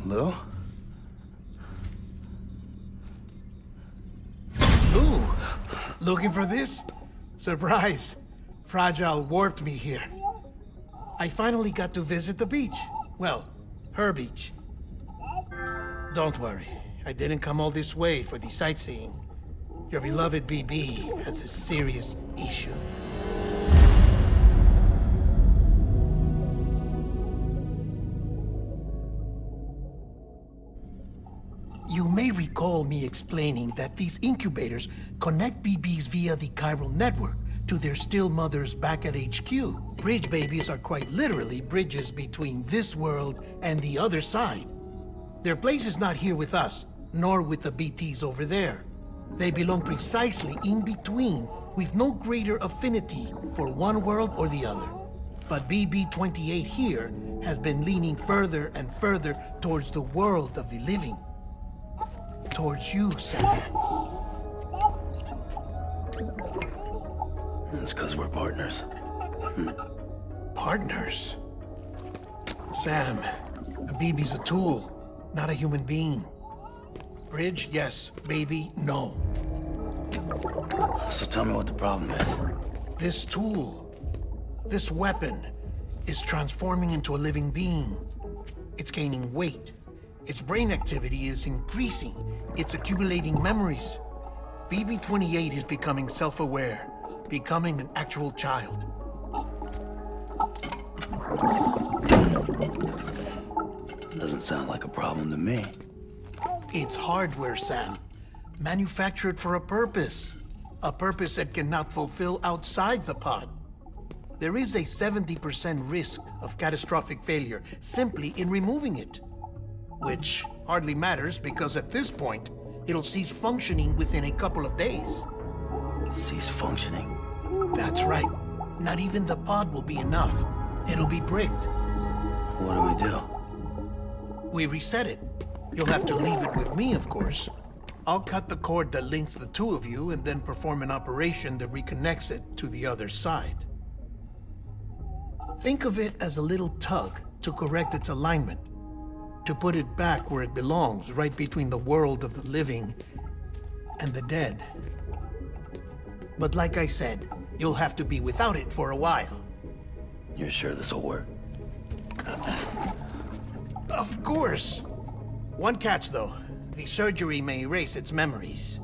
Lou? Ooh, looking for this? Surprise. Fragile warped me here. I finally got to visit the beach. Well, her beach. Don't worry, I didn't come all this way for the sightseeing. Your beloved BB has a serious issue. You may recall me explaining that these incubators connect BBs via the chiral network to their still mothers back at HQ. Bridge babies are quite literally bridges between this world and the other side. Their place is not here with us, nor with the BTs over there. They belong precisely in between, with no greater affinity for one world or the other. But BB-28 here has been leaning further and further towards the world of the living. Towards you, Sam. That's because we're partners. Partners? Sam, a BB's a tool, not a human being. Bridge, yes. Baby, no. So tell me what the problem is. This tool, this weapon, is transforming into a living being. It's gaining weight. Its brain activity is increasing. It's accumulating memories. BB-28 is becoming self-aware, becoming an actual child. Doesn't sound like a problem to me. It's hardware, Sam. Manufactured for a purpose. A purpose that cannot fulfill outside the pod. There is a 70% risk of catastrophic failure simply in removing it. Which hardly matters because at this point, it'll cease functioning within a couple of days. Cease functioning? That's right. Not even the pod will be enough. It'll be bricked. What do we do? We reset it. You'll have to leave it with me, of course. I'll cut the cord that links the two of you and then perform an operation that reconnects it to the other side. Think of it as a little tug to correct its alignment, to put it back where it belongs, right between the world of the living and the dead. But like I said, you'll have to be without it for a while. You're sure this'll work? Of course. One catch, though. The surgery may erase its memories.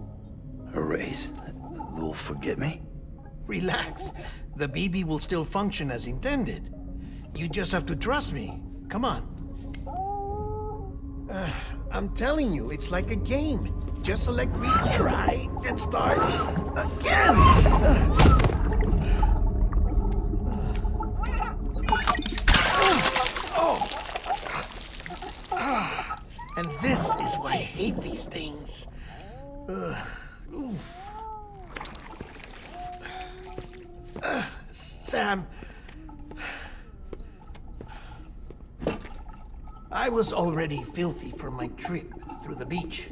Erase? Will forget me? Relax. The BB will still function as intended. You just have to trust me. Come on. I'm telling you, it's like a game. Just select retry and start again. And this is why I hate these things. Sam, I was already filthy from my trip through the beach,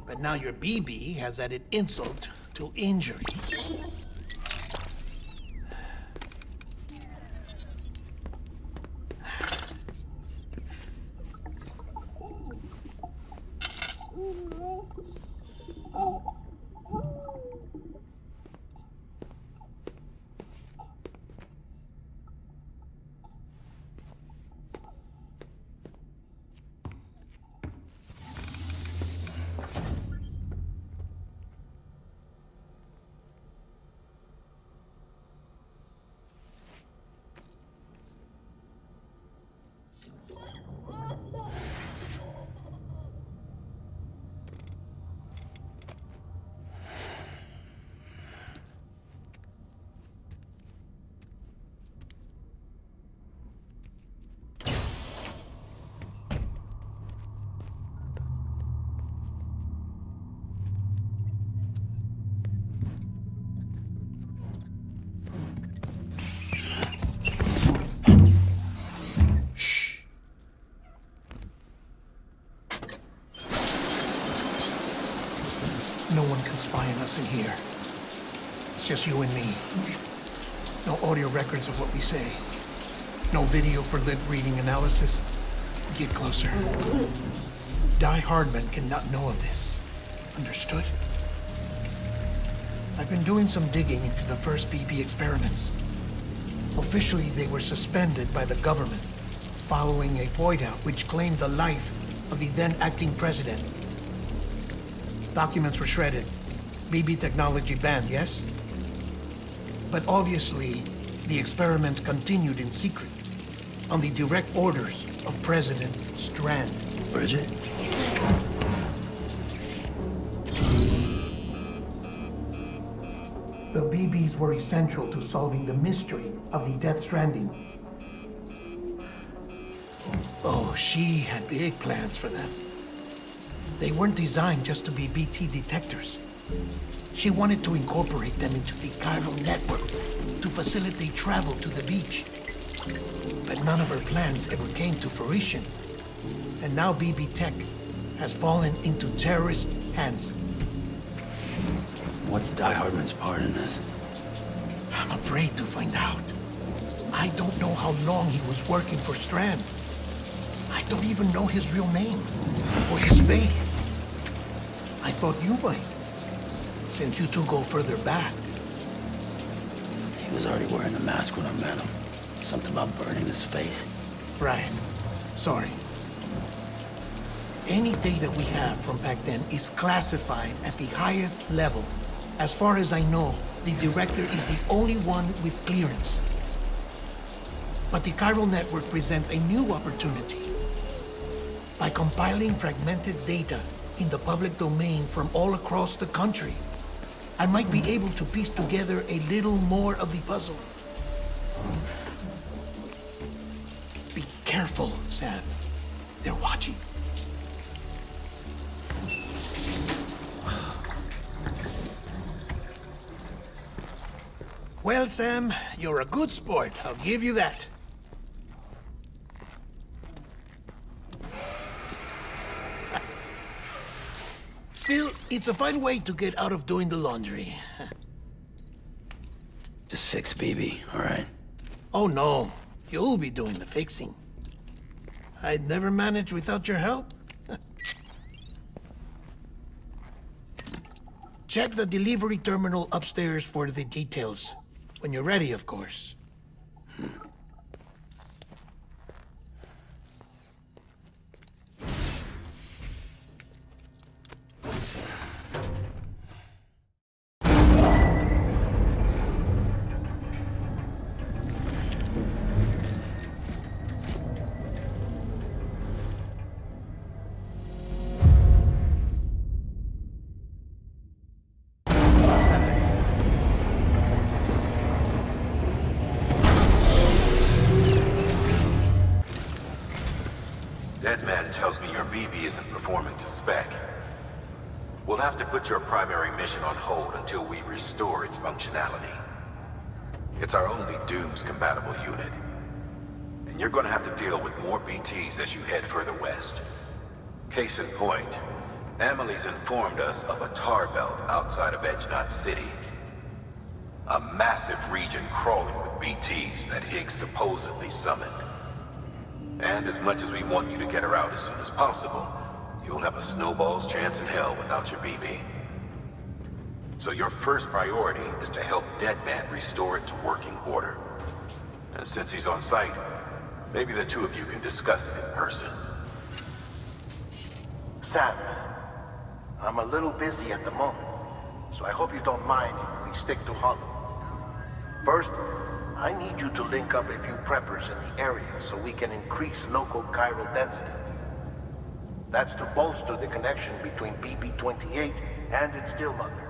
but now your BB has added insult to injury. No one can spy on us in here. It's just you and me. No audio records of what we say. No video for lip reading analysis. Get closer. Die Hardman cannot know of this. Understood? I've been doing some digging into the first BB experiments. Officially, they were suspended by the government, following a void-out which claimed the life of the then-acting president. Documents were shredded. BB technology banned, yes? But obviously, the experiments continued in secret, on the direct orders of President Strand. Bridget? The BBs were essential to solving the mystery of the Death Stranding. Oh, she had big plans for them. They weren't designed just to be BT detectors. She wanted to incorporate them into the chiral network to facilitate travel to the beach. But none of her plans ever came to fruition. And now BB Tech has fallen into terrorist hands. What's Die Hardman's part in this? I'm afraid to find out. I don't know how long he was working for Strand. I don't even know his real name or his face. I thought you might, since you two go further back. He was already wearing a mask when I met him. Something about burning his face. Right. Sorry. Any data we have from back then is classified at the highest level. As far as I know, the director is the only one with clearance. But the chiral network presents a new opportunity. By compiling fragmented data in the public domain from all across the country, I might be able to piece together a little more of the puzzle. Be careful, Sam. They're watching. Well, Sam, you're a good sport. I'll give you that. Still, it's a fine way to get out of doing the laundry. Just fix BB, all right? Oh, no. You'll be doing the fixing. I'd never manage without your help. Check the delivery terminal upstairs for the details. When you're ready, of course. Deadman tells me your BB isn't performing to spec. We'll have to put your primary mission on hold until we restore its functionality. It's our only Dooms-compatible unit. And you're gonna have to deal with more BTs as you head further west. Case in point, Amelie's informed us of a tar belt outside of Edgenot City. A massive region crawling with BTs that Higgs supposedly summoned. And as much as we want you to get her out as soon as possible, you'll have a snowball's chance in hell without your BB. So your first priority is to help Deadman restore it to working order. And since he's on site, maybe the two of you can discuss it in person. Sam, I'm a little busy at the moment, so I hope you don't mind if we stick to Hollow. First, I need you to link up a few preppers in the area so we can increase local chiral density. That's to bolster the connection between BB-28 and its still mother.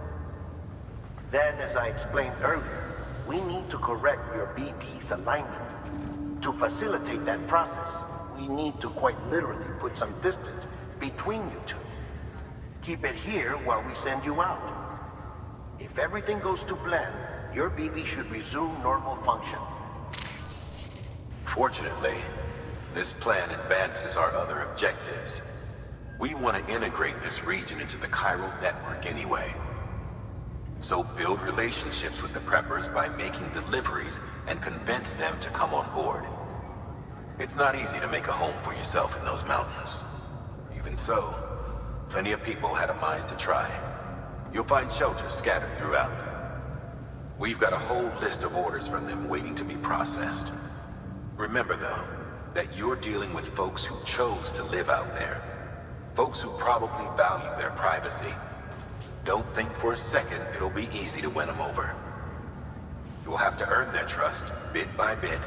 Then, as I explained earlier, we need to correct your BB's alignment. To facilitate that process, we need to quite literally put some distance between you two. Keep it here while we send you out. If everything goes to plan, your BB should resume normal function. Fortunately, this plan advances our other objectives. We want to integrate this region into the chiral network anyway. So build relationships with the preppers by making deliveries and convince them to come on board. It's not easy to make a home for yourself in those mountains. Even so, Plenty of people had a mind to try. You'll find shelters scattered throughout. We've got a whole list of orders from them waiting to be processed. Remember, though, that you're dealing with folks who chose to live out there. Folks who probably value their privacy. Don't think for a second it'll be easy to win them over. You'll have to earn their trust, bit by bit,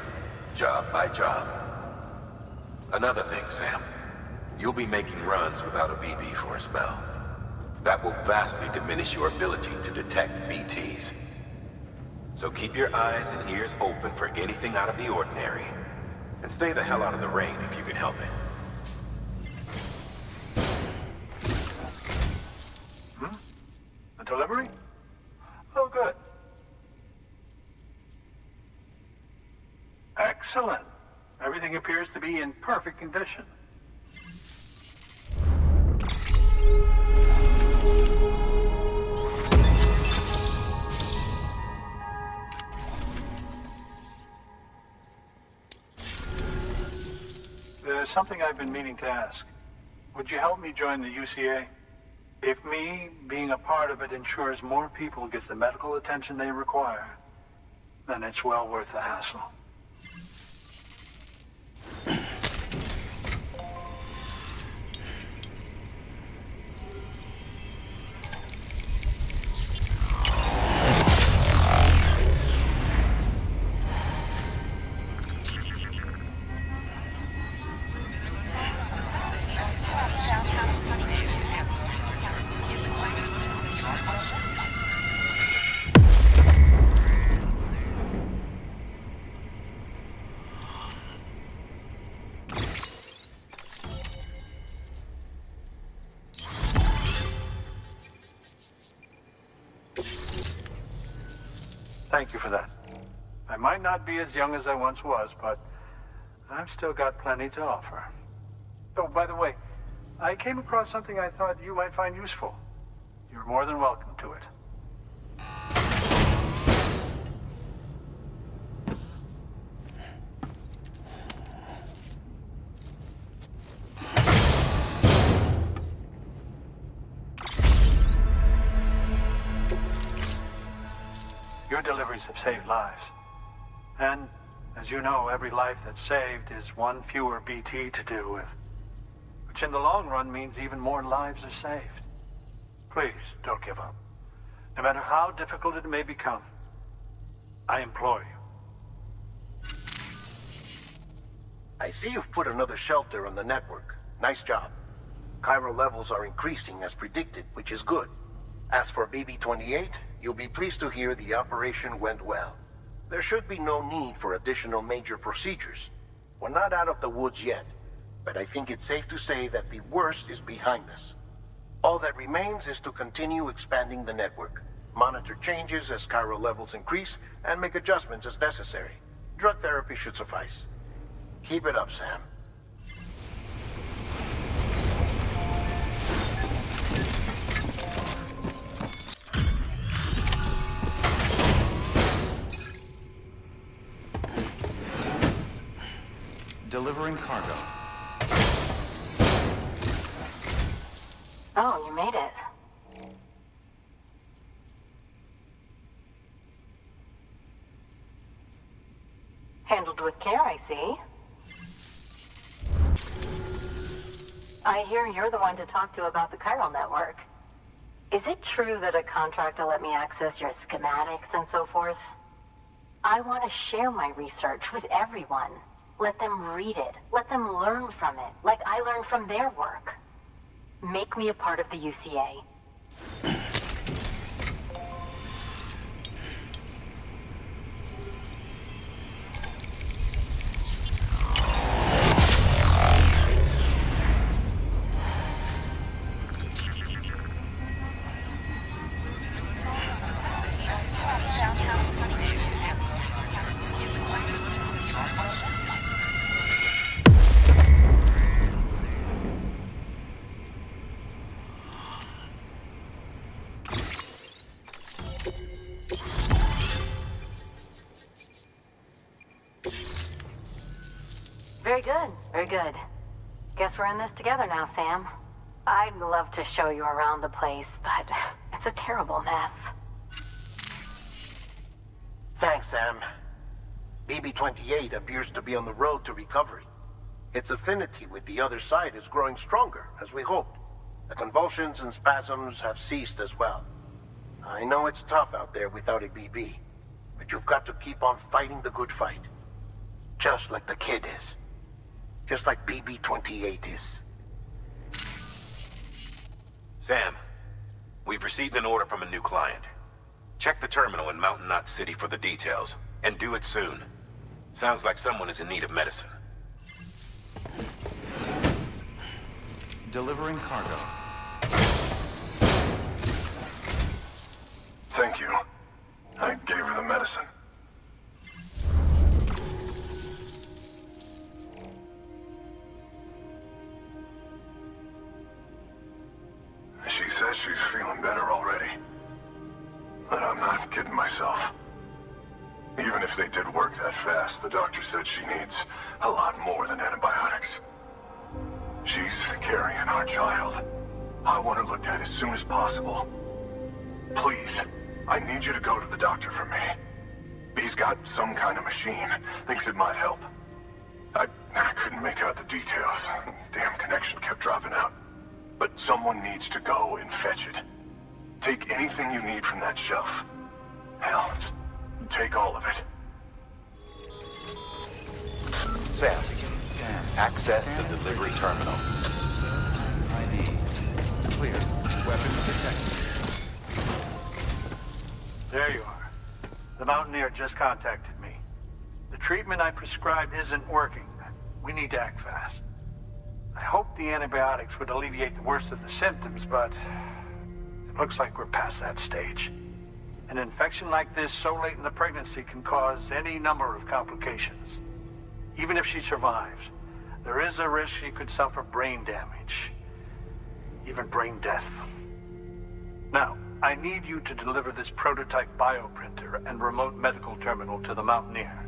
job by job. Another thing, Sam. You'll be making runs without a BB for a spell. That will vastly diminish your ability to detect BTs. So keep your eyes and ears open for anything out of the ordinary. And stay the hell out of the rain if you can help it. A delivery? Oh, good. Excellent. Everything appears to be in perfect condition. There's something I've been meaning to ask. Would you help me join the UCA? If me being a part of it ensures more people get the medical attention they require, then it's well worth the hassle. Thank you for that. I might not be as young as I once was, but I've still got plenty to offer. Oh, by the way, I came across something I thought you might find useful. You're more than welcome to it. Your deliveries have saved lives. And, as you know, every life that's saved is one fewer BT to deal with. Which in the long run means even more lives are saved. Please, don't give up. No matter how difficult it may become, I implore you. I see you've put another shelter on the network. Nice job. Chiral levels are increasing as predicted, which is good. As for BB-28, you'll be pleased to hear the operation went well. There should be no need for additional major procedures. We're not out of the woods yet, but I think it's safe to say that the worst is behind us. All that remains is to continue expanding the network, monitor changes as chiral levels increase, and make adjustments as necessary. Drug therapy should suffice. Keep it up, Sam. Delivering cargo. Oh, you made it. Handled with care, I see. I hear you're the one to talk to about the chiral network. Is it true that a contractor let me access your schematics and so forth? I want to share my research with everyone. Let them read it. Let them learn from it, like I learned from their work. Make me a part of the UCA. Very good, very good. Guess we're in this together now, Sam. I'd love to show you around the place, but it's a terrible mess. Thanks, Sam. BB-28 appears to be on the road to recovery. Its affinity with the other side is growing stronger, as we hoped. The convulsions and spasms have ceased as well. I know it's tough out there without a BB, but you've got to keep on fighting the good fight. Just like the kid is. Just like BB-28 is. Sam, we've received an order from a new client. Check the terminal in Mountain Knot City for the details, and do it soon. Sounds like someone is in need of medicine. Delivering cargo. Thank you. I gave her the medicine. She says she's feeling better already. But I'm not kidding myself. Even if they did work that fast, the doctor said she needs a lot more than antibiotics. She's carrying our child. I want her looked at as soon as possible. Please, I need you to go to the doctor for me. He's got some kind of machine. Thinks it might help. I couldn't make out the details. Damn connection kept dropping out. But someone needs to go and fetch it. Take anything you need from that shelf. Hell, just take all of it. Sam, access the delivery terminal. ID. Clear. Weapons detected. There you are. The Mountaineer just contacted me. The treatment I prescribed isn't working. We need to act fast. I hoped the antibiotics would alleviate the worst of the symptoms, but it looks like we're past that stage. An infection like this so late in the pregnancy can cause any number of complications. Even if she survives, there is a risk she could suffer brain damage, even brain death. Now, I need you to deliver this prototype bioprinter and remote medical terminal to the Mountaineer.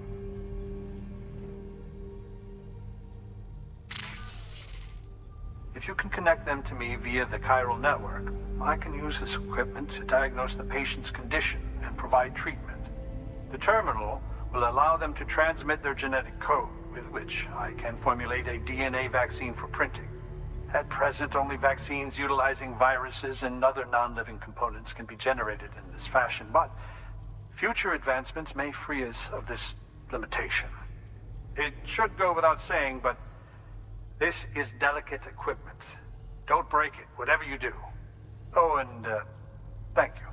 If you can connect them to me via the chiral network, I can use this equipment to diagnose the patient's condition and provide treatment. The terminal will allow them to transmit their genetic code, with which I can formulate a DNA vaccine for printing. At present, only vaccines utilizing viruses and other non-living components can be generated in this fashion, but future advancements may free us of this limitation. It should go without saying, but this is delicate equipment. Don't break it, whatever you do. Oh, and thank you.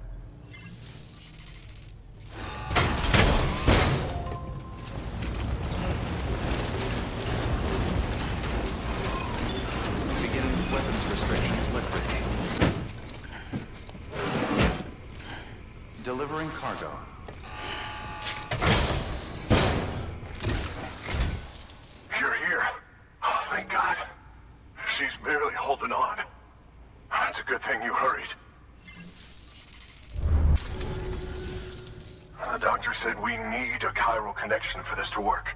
Beginning weapons restrictions lifted. Delivering cargo. You're here. Oh, thank God. She's barely holding on. It's a good thing you hurried. The doctor said we need a chiral connection for this to work.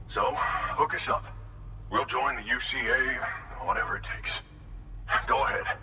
So, hook us up. We'll join the UCA, whatever it takes. Go ahead.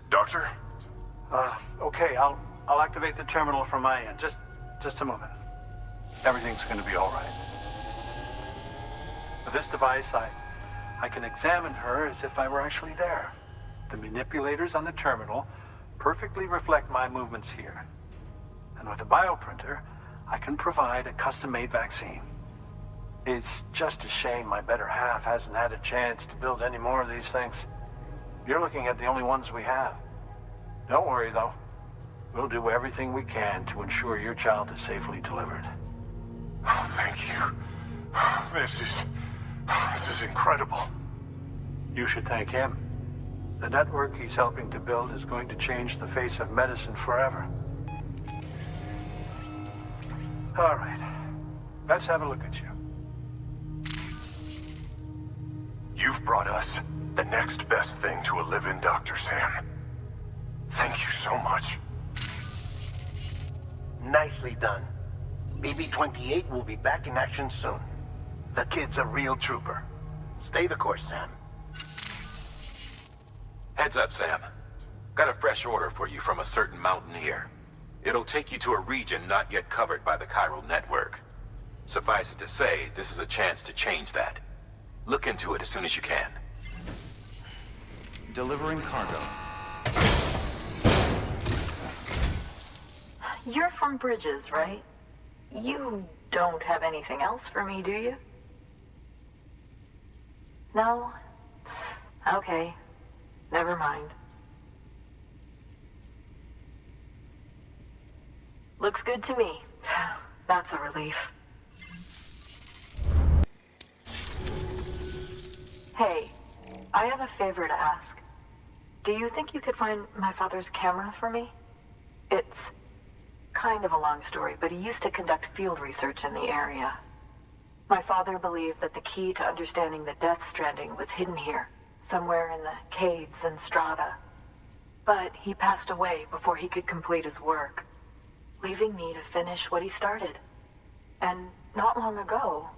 Doctor? Okay, I'll activate the terminal from my end. Just a moment. Everything's gonna be all right. With this device, I can examine her as if I were actually there. The manipulators on the terminal perfectly reflect my movements here. And with the bioprinter, I can provide a custom-made vaccine. It's just a shame my better half hasn't had a chance to build any more of these things. You're looking at the only ones we have. Don't worry, though. We'll do everything we can to ensure your child is safely delivered. Oh, thank you. This is incredible. You should thank him. The network he's helping to build is going to change the face of medicine forever. All right. Let's have a look at you. You've brought us the next best thing to a live-in Dr. Sam. Thank you so much. Nicely done. BB-28 will be back in action soon. The kid's a real trooper. Stay the course, Sam. Heads up, Sam. Got a fresh order for you from a certain mountaineer. It'll take you to a region not yet covered by the chiral network. Suffice it to say, this is a chance to change that. Look into it as soon as you can. Delivering cargo. You're from Bridges, right? You don't have anything else for me, do you? No? Okay. Never mind. Looks good to me. That's a relief. Hey, I have a favor to ask. Do you think you could find my father's camera for me? It's kind of a long story, but he used to conduct field research in the area. My father believed that the key to understanding the death stranding was hidden here, somewhere in the caves and strata. But he passed away before he could complete his work, leaving me to finish what he started. And not long ago,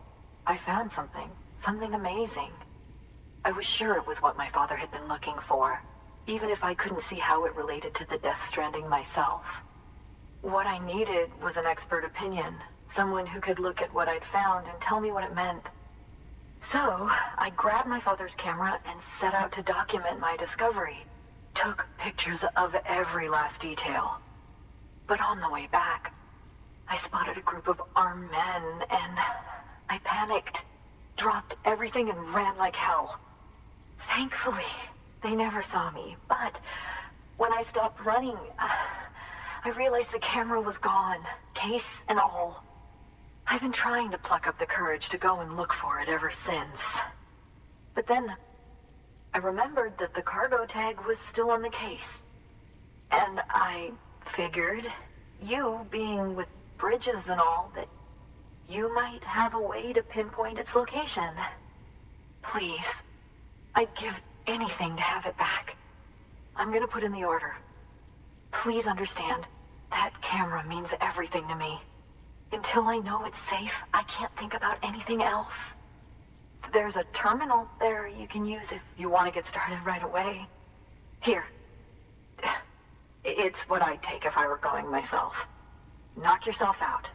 I found something amazing. I was sure it was what my father had been looking for, even if I couldn't see how it related to the death stranding myself. What I needed was an expert opinion, someone who could look at what I'd found and tell me what it meant. So, I grabbed my father's camera and set out to document my discovery. Took pictures of every last detail. But on the way back, I spotted a group of armed men and I panicked, dropped everything and ran like hell. Thankfully, they never saw me, but when I stopped running, I realized the camera was gone, case and all. I've been trying to pluck up the courage to go and look for it ever since. But then, I remembered that the cargo tag was still on the case. And I figured, you being with Bridges and all, that you might have a way to pinpoint its location. Please, I'd give anything to have it back. I'm gonna put in the order. Please understand, that camera means everything to me. Until I know it's safe, I can't think about anything else. There's a terminal there you can use if you want to get started right away. Here. It's what I'd take if I were going myself. Knock yourself out.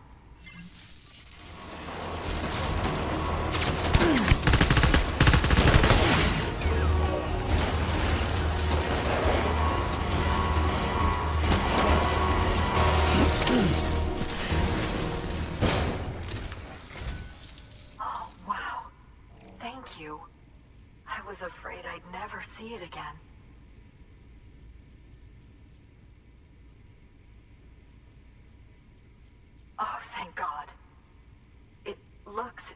Oh, wow. Thank you. I was afraid I'd never see it again. Oh, thank God. It looks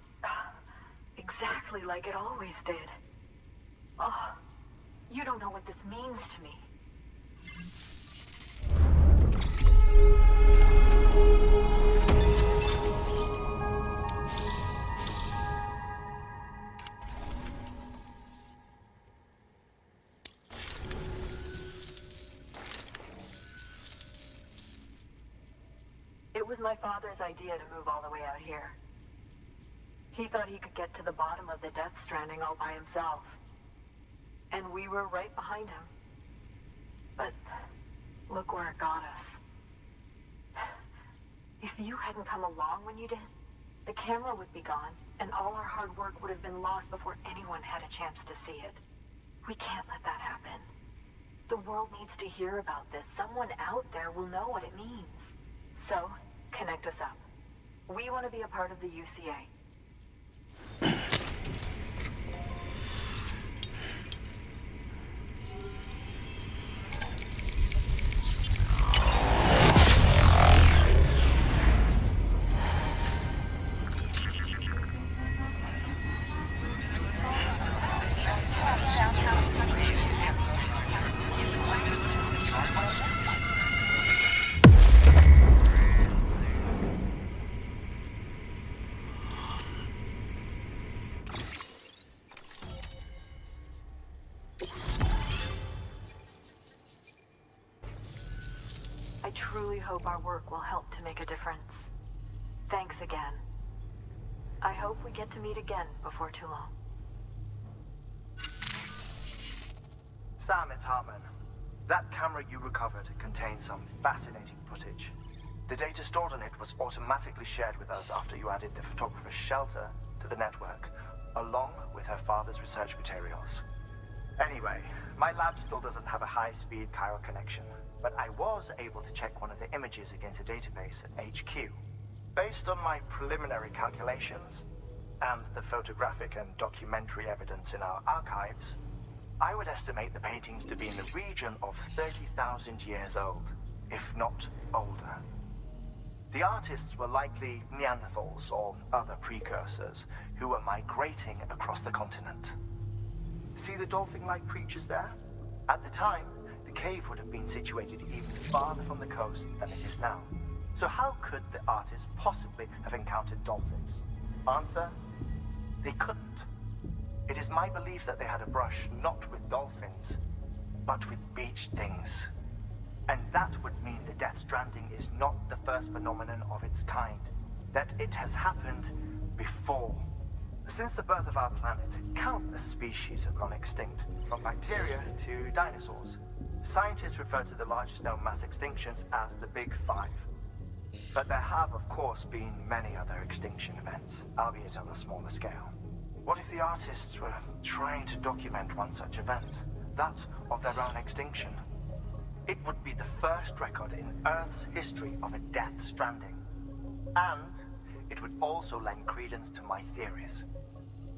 exactly like it always did. Oh, you don't know what this means to me. It was my father's idea to move all the way out here. He thought he could get to the bottom of the death stranding all by himself. And we were right behind him. But look where it got us. If you hadn't come along when you did, the camera would be gone, and all our hard work would have been lost before anyone had a chance to see it. We can't let that happen. The world needs to hear about this. Someone out there will know what it means. So, connect us up. We want to be a part of the UCA. hope our work will help to make a difference. Thanks again. I hope we get to meet again before too long. Sam, it's Hartman. That camera you recovered contains some fascinating footage. The data stored on it was automatically shared with us after you added the photographer's shelter to the network, along with her father's research materials. Anyway, my lab still doesn't have a high-speed chiral connection, but I was able to check one of the images against a database at HQ. Based on my preliminary calculations, and the photographic and documentary evidence in our archives, I would estimate the paintings to be in the region of 30,000 years old, if not older. The artists were likely Neanderthals or other precursors who were migrating across the continent. See the dolphin-like creatures there? At the time, the cave would have been situated even farther from the coast than it is now. So how could the artists possibly have encountered dolphins? Answer: they couldn't. It is my belief that they had a brush not with dolphins, but with beach things. And that would mean the Death Stranding is not the first phenomenon of its kind, that it has happened before. Since the birth of our planet, countless species have gone extinct, from bacteria to dinosaurs. Scientists refer to the largest known mass extinctions as the Big Five. But there have, of course, been many other extinction events, albeit on a smaller scale. What if the artists were trying to document one such event, that of their own extinction? It would be the first record in Earth's history of a Death Stranding. And it would also lend credence to my theories.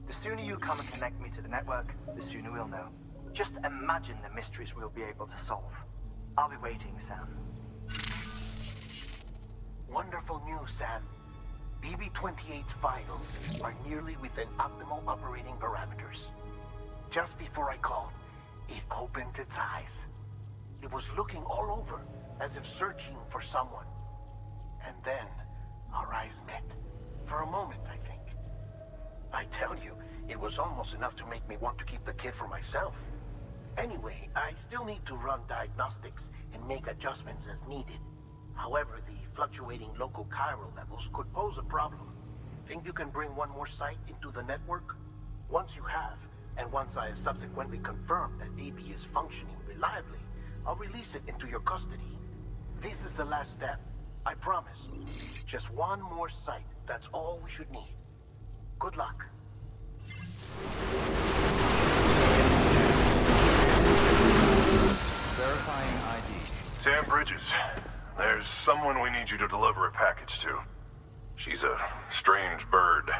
The sooner you come and connect me to the network, the sooner we'll know. Just imagine the mysteries we'll be able to solve. I'll be waiting, Sam. Wonderful news, Sam. BB-28's vitals are nearly within optimal operating parameters. Just before I called, it opened its eyes. It was looking all over, as if searching for someone. And then, our eyes met. For a moment, I think. I tell you, it was almost enough to make me want to keep the kid for myself. Anyway, I still need to run diagnostics and make adjustments as needed. However, the fluctuating local chiral levels could pose a problem. Think you can bring one more site into the network? Once you have, and once I have subsequently confirmed that BB is functioning reliably, I'll release it into your custody. This is the last step, I promise. Just one more site, that's all we should need. Good luck. Verifying ID. Sam Bridges, there's someone we need you to deliver a package to. She's a strange bird.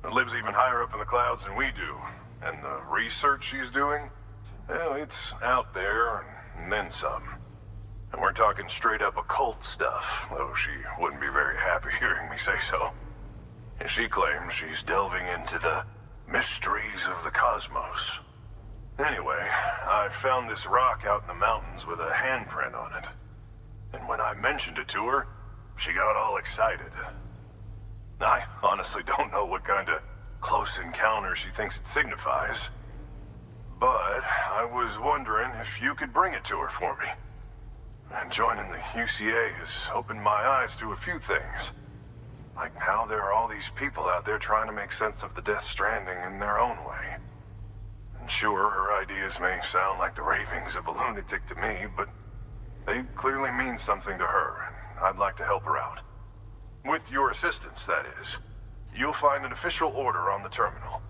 It lives even higher up in the clouds than we do. And the research she's doing, well, it's out there and then some. And we're talking straight up occult stuff, though she wouldn't be very happy hearing me say so. And she claims she's delving into the mysteries of the cosmos. Anyway, I found this rock out in the mountains with a handprint on it. And when I mentioned it to her, she got all excited. I honestly don't know what kind of close encounter she thinks it signifies. But I was wondering if you could bring it to her for me. And joining the UCA has opened my eyes to a few things. Like how there are all these people out there trying to make sense of the Death Stranding in their own way. And sure, her ideas may sound like the ravings of a lunatic to me, but they clearly mean something to her, and I'd like to help her out. With your assistance, that is. You'll find an official order on the terminal.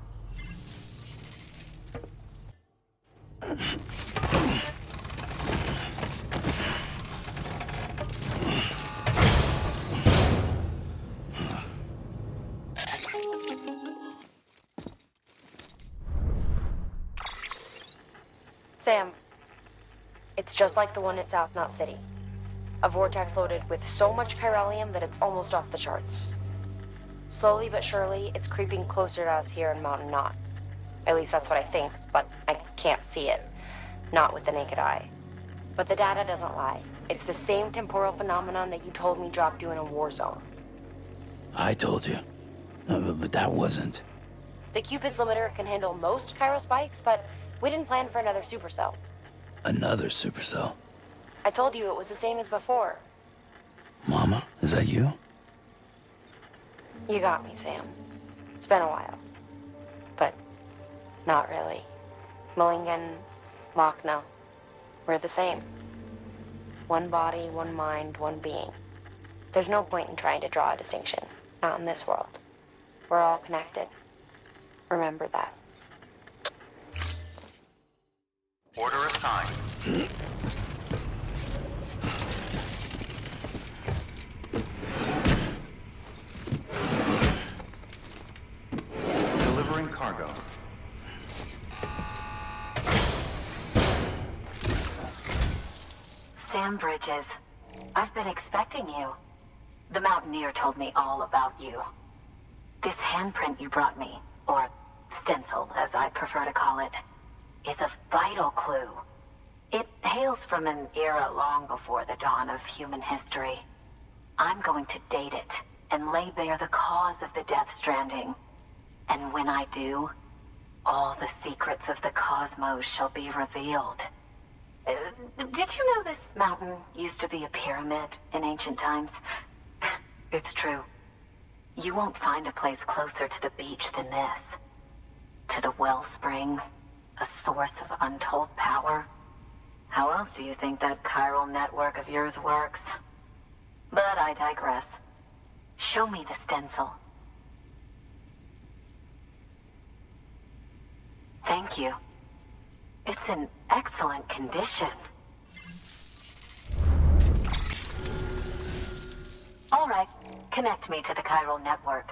Sam, it's just like the one at South Knot City. A vortex loaded with so much chiralium that it's almost off the charts. Slowly but surely, it's creeping closer to us here in Mountain Knot. At least that's what I think, but I can't see it. Not with the naked eye. But the data doesn't lie. It's the same temporal phenomenon that you told me dropped you in a war zone. I told you. But that wasn't. The Cupid's limiter can handle most chiral spikes, but we didn't plan for another supercell. Another supercell? I told you it was the same as before. Mama, is that you? You got me, Sam. It's been a while. But not really. Mulligan, Machna, we're the same. One body, one mind, one being. There's no point in trying to draw a distinction. Not in this world. We're all connected. Remember that. Order assigned. Delivering cargo. Sam Bridges, I've been expecting you. The Mountaineer told me all about you. This handprint you brought me, or stencil as I prefer to call it, is a vital clue. It hails from an era long before the dawn of human history. I'm going to date it and lay bare the cause of the Death Stranding. And when I do, all the secrets of the cosmos shall be revealed. Did you know this mountain used to be a pyramid in ancient times? It's true. You won't find a place closer to the beach than this. To the wellspring, a source of untold power. How else do you think that chiral network of yours works? But I digress. Show me the stencil. Thank you. It's in excellent condition. All right, connect me to the chiral network.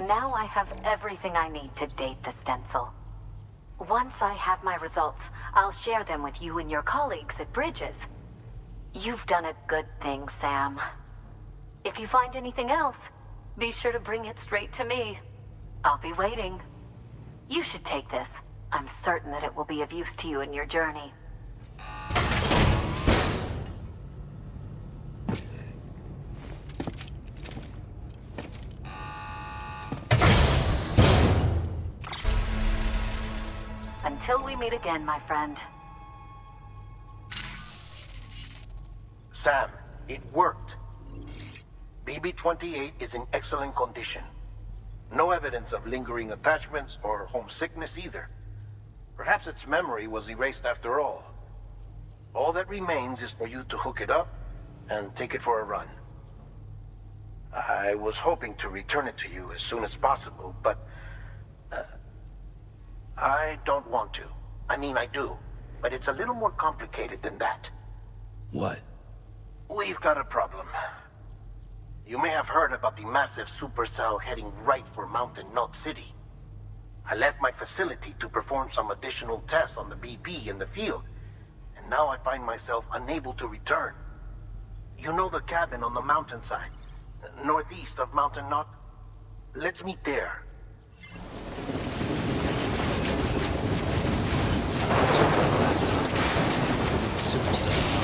Now I have everything I need to date the stencil. Once I have my results, I'll share them with you and your colleagues at Bridges. You've done a good thing, Sam. If you find anything else, be sure to bring it straight to me. I'll be waiting. You should take this. I'm certain that it will be of use to you in your journey. Until we meet again, my friend. Sam, it worked. BB-28 is in excellent condition. No evidence of lingering attachments or homesickness either. Perhaps its memory was erased after all. All that remains is for you to hook it up and take it for a run. I was hoping to return it to you as soon as possible, but I don't want to. I mean, I do, but it's a little more complicated than that. What? We've got a problem. You may have heard about the massive supercell heading right for Mountain Knot City. I left my facility to perform some additional tests on the BB in the field, and now I find myself unable to return. You know the cabin on the mountainside, northeast of Mountain Knot? Let's meet there. Just like last time. Supercell.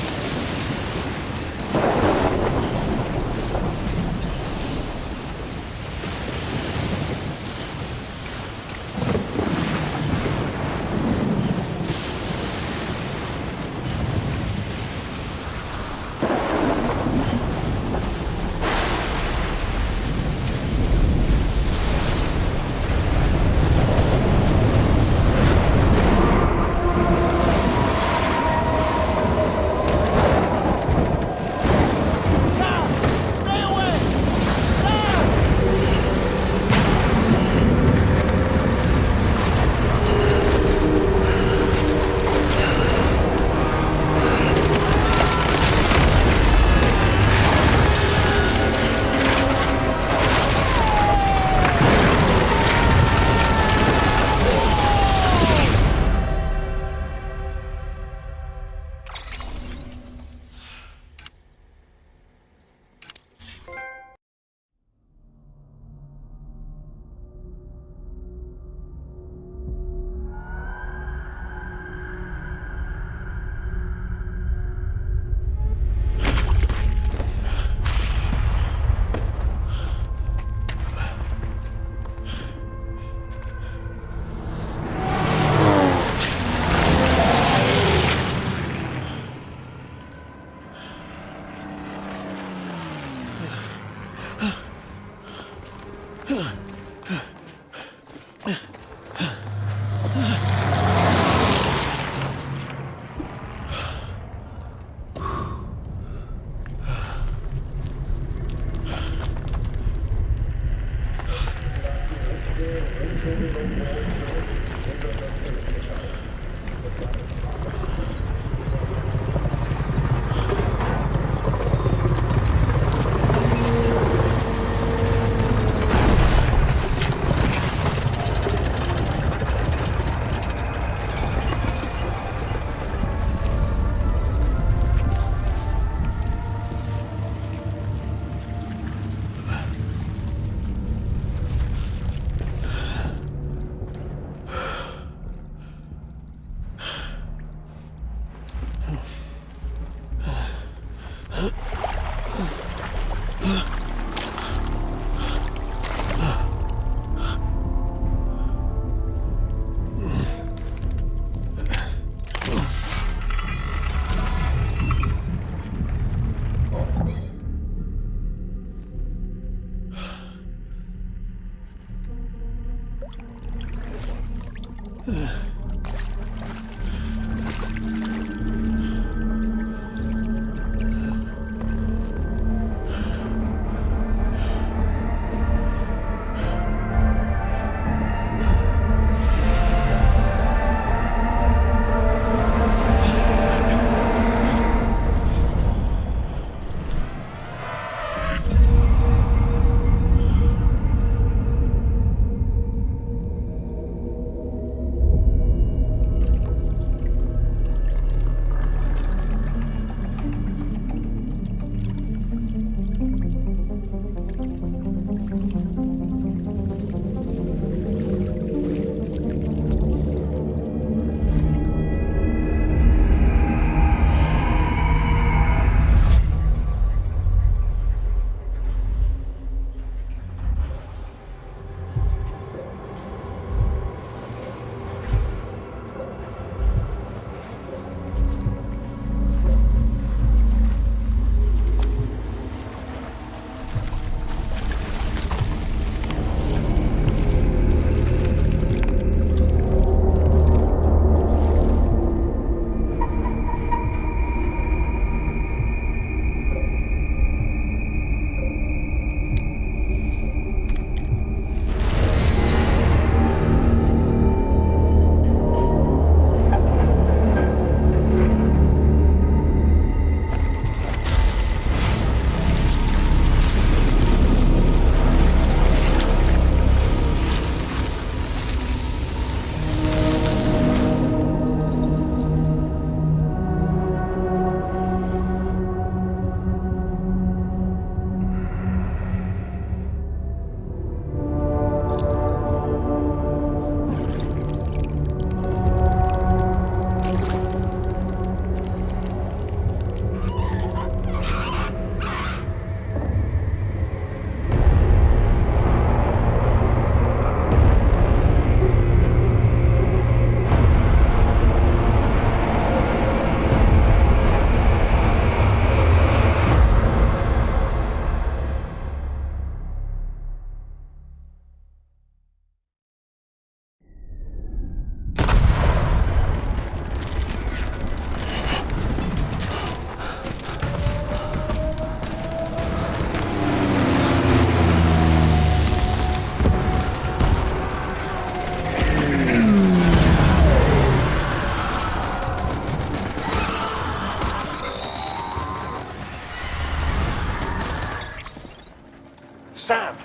Sam!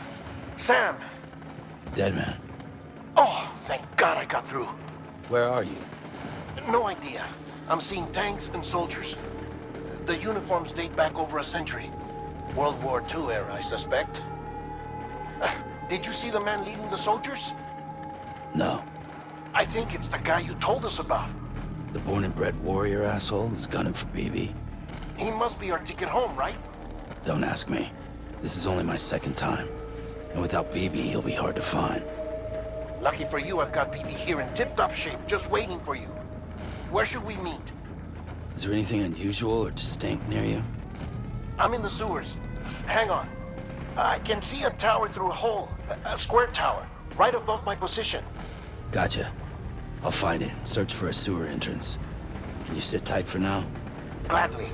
Sam! Dead man. Oh, thank God I got through. Where are you? No idea. I'm seeing tanks and soldiers. The uniforms date back over a century. World War II era, I suspect. Did you see the man leading the soldiers? No. I think it's the guy you told us about. The born and bred warrior asshole who's gunning for BB? He must be our ticket home, right? Don't ask me. This is only my second time. And without BB, he'll be hard to find. Lucky for you, I've got BB here in tip-top shape, just waiting for you. Where should we meet? Is there anything unusual or distinct near you? I'm in the sewers. Hang on. I can see a tower through a hole. A square tower, right above my position. Gotcha. I'll find it. Search for a sewer entrance. Can you sit tight for now? Gladly.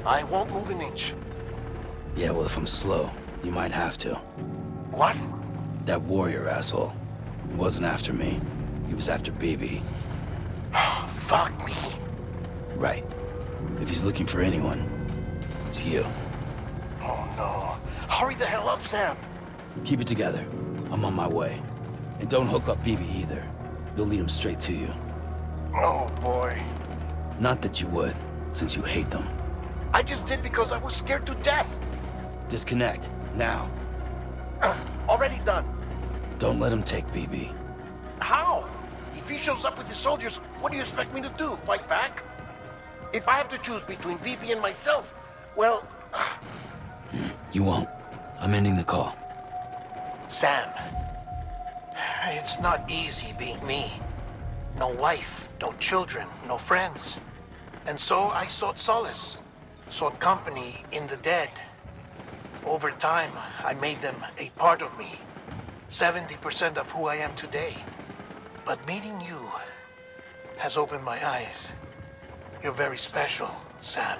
I won't move an inch. Yeah, well, if I'm slow, you might have to. What? That warrior asshole. He wasn't after me. He was after BB. Fuck me. Right. If he's looking for anyone, it's you. Oh no. Hurry the hell up, Sam. Keep it together. I'm on my way. And don't hook up BB either. You'll lead him straight to you. Oh boy. Not that you would, since you hate them. I just did because I was scared to death. Disconnect, now. Already done. Don't let him take BB. How? If he shows up with his soldiers, what do you expect me to do? Fight back? If I have to choose between BB and myself, well... You won't. I'm ending the call. Sam, it's not easy being me. No wife, no children, no friends. And so I sought solace, sought company in the dead. Over time, I made them a part of me, 70% of who I am today. But meeting you has opened my eyes. You're very special, Sam.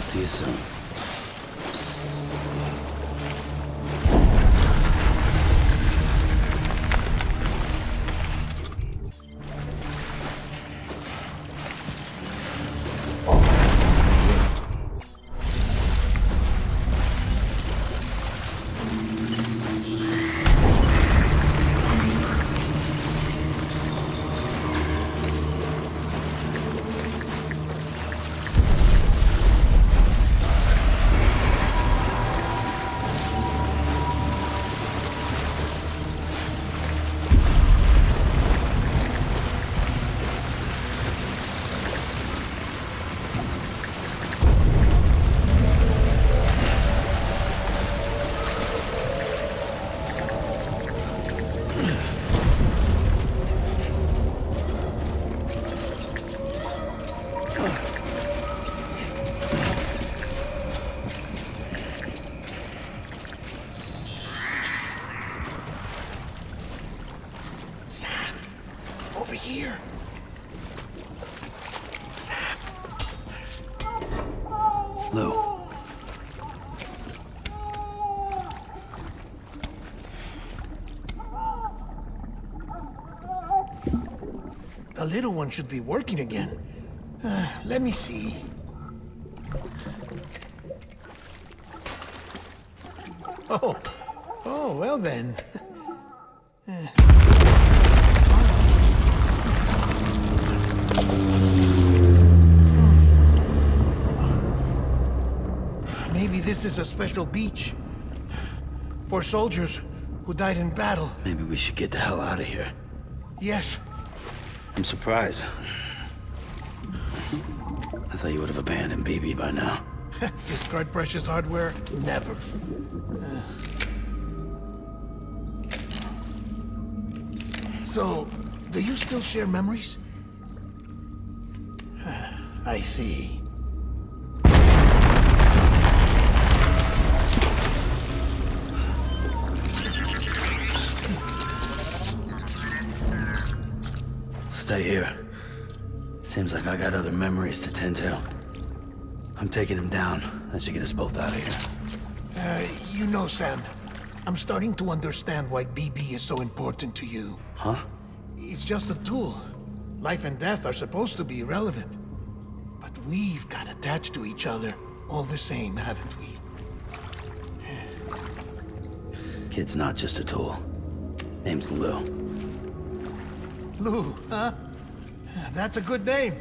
See you soon. Here. Sam. Lou. The little one should be working again. Let me see. Oh, well then. Maybe this is a special beach for soldiers who died in battle. Maybe we should get the hell out of here. Yes. I'm surprised. I thought you would have abandoned BB by now. Discard precious hardware? Never. So, do you still share memories? I see. stay here. Seems like I got other memories to tend to. I'm taking him down. That should get us both out of here. You know, Sam, I'm starting to understand why BB is so important to you. Huh? It's just a tool. Life and death are supposed to be irrelevant. But we've got attached to each other all the same, haven't we? Kid's not just a tool. Name's Lou. Lou, huh? That's a good name.